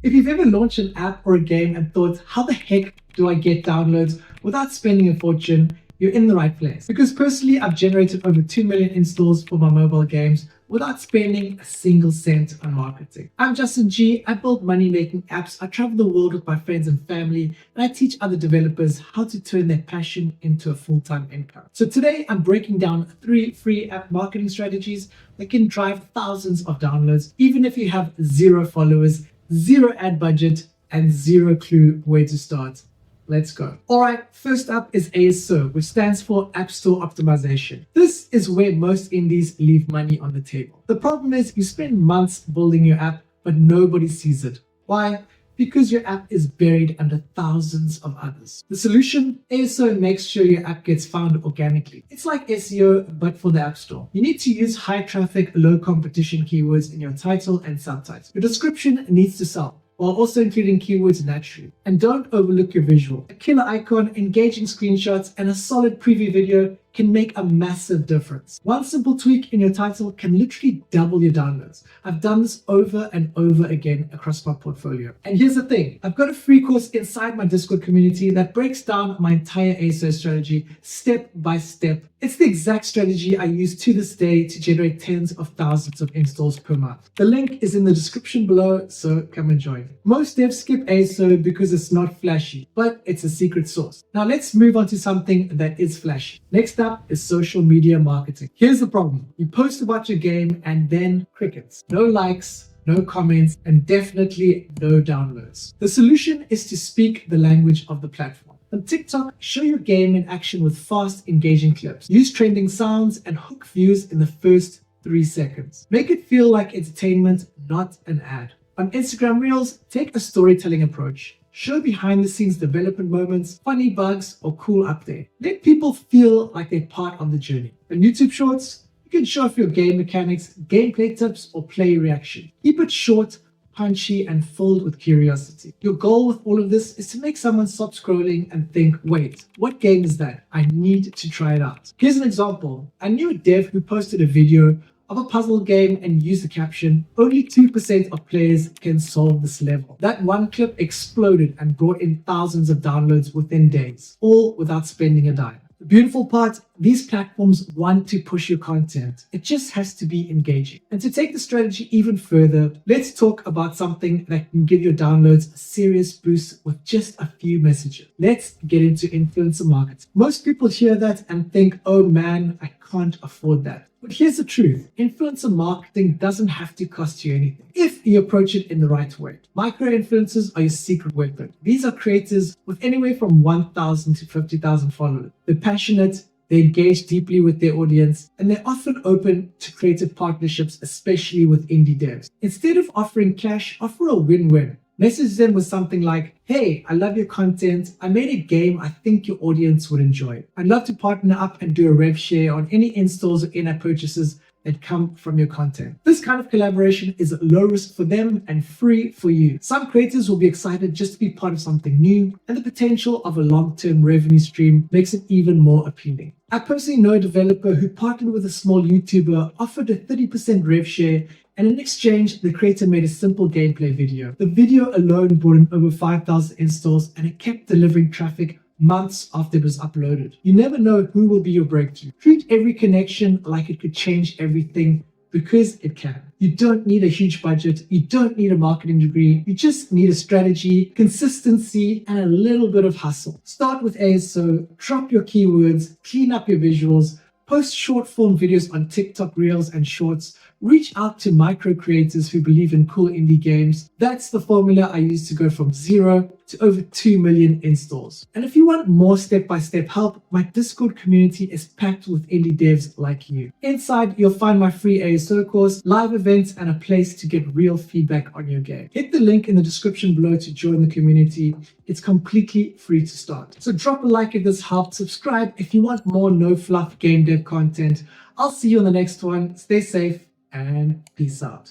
If you've ever launched an app or a game and thought, how the heck do I get downloads without spending a fortune, you're in the right place. Because personally, I've generated over 2 million installs for my mobile games without spending a single cent on marketing. I'm Justin G. I build money-making apps. I travel the world with my friends and family, and I teach other developers how to turn their passion into a full-time income. So today, I'm breaking down 3 free app marketing strategies that can drive thousands of downloads, even if you have 0 followers, 0 ad budget, and 0 clue where to start. Let's go. All right, first up is ASO, which stands for App Store Optimization. This is where most indies leave money on the table. The problem is you spend months building your app, but nobody sees it. Why? Because your app is buried under thousands of others. The solution? ASO makes sure your app gets found organically. It's like SEO, but for the App Store. You need to use high traffic, low competition keywords in your title and subtitles. Your description needs to sell, while also including keywords naturally. And don't overlook your visual. A killer icon, engaging screenshots, and a solid preview video can make a massive difference. One simple tweak in your title can literally double your downloads. I've done this over and over again across my portfolio. And here's the thing, I've got a free course inside my Discord community that breaks down my entire ASO strategy step by step. It's the exact strategy I use to this day to generate tens of thousands of installs per month. The link is in the description below, so come and join. Most devs skip ASO because it's not flashy, but it's a secret sauce. Now let's move on to something that is flashy. Next up is social media marketing. Here's the problem. You post about your game and then crickets. No likes, no comments, and definitely no downloads. The solution is to speak the language of the platform. On TikTok, show your game in action with fast, engaging clips. Use trending sounds and hook views in the first 3 seconds. Make it feel like entertainment, not an ad. On Instagram Reels, take a storytelling approach. Show behind-the-scenes development moments, funny bugs, or cool update. Let people feel like they're part of the journey. On YouTube Shorts, you can show off your game mechanics, gameplay tips, or play reaction. Keep it short, punchy, and filled with curiosity. Your goal with all of this is to make someone stop scrolling and think, wait, what game is that? I need to try it out. Here's an example. I knew a dev who posted a video of a puzzle game and used the caption, only 2% of players can solve this level. That one clip exploded and brought in thousands of downloads within days, all without spending a dime. The beautiful part, these platforms want to push your content. It just has to be engaging. And to take the strategy even further, let's talk about something that can give your downloads a serious boost with just a few messages. Let's get into influencer marketing. Most people hear that and think, oh man, I can't afford that. But here's the truth. Influencer marketing doesn't have to cost you anything if you approach it in the right way. Micro-influencers are your secret weapon. These are creators with anywhere from 1,000 to 50,000 followers. They're passionate, they engage deeply with their audience, and they're often open to creative partnerships, especially with indie devs. Instead of offering cash, offer a win-win. Message them with something like, hey, I love your content. I made a game I think your audience would enjoy. I'd love to partner up and do a rev share on any installs or in-app purchases that come from your content. This kind of collaboration is low risk for them and free for you. Some creators will be excited just to be part of something new, and the potential of a long-term revenue stream makes it even more appealing. I personally know a developer who partnered with a small YouTuber, offered a 30% rev share, and in exchange, the creator made a simple gameplay video. The video alone brought in over 5,000 installs, and it kept delivering traffic months after it was uploaded. You never know who will be your breakthrough. Treat every connection like it could change everything, because it can. You don't need a huge budget. You don't need a marketing degree. You just need a strategy, consistency, and a little bit of hustle. Start with ASO, drop your keywords, clean up your visuals, post short form videos on TikTok Reels and Shorts, reach out to micro creators who believe in cool indie games. That's the formula I use to go from 0 to over 2 million installs. And if you want more step-by-step help, my Discord community is packed with indie devs like you. Inside, you'll find my free ASO course, live events, and a place to get real feedback on your game. Hit the link in the description below to join the community. It's completely free to start. So drop a like if this helped, subscribe if you want more no-fluff game dev content. I'll see you on the next one. Stay safe and peace out.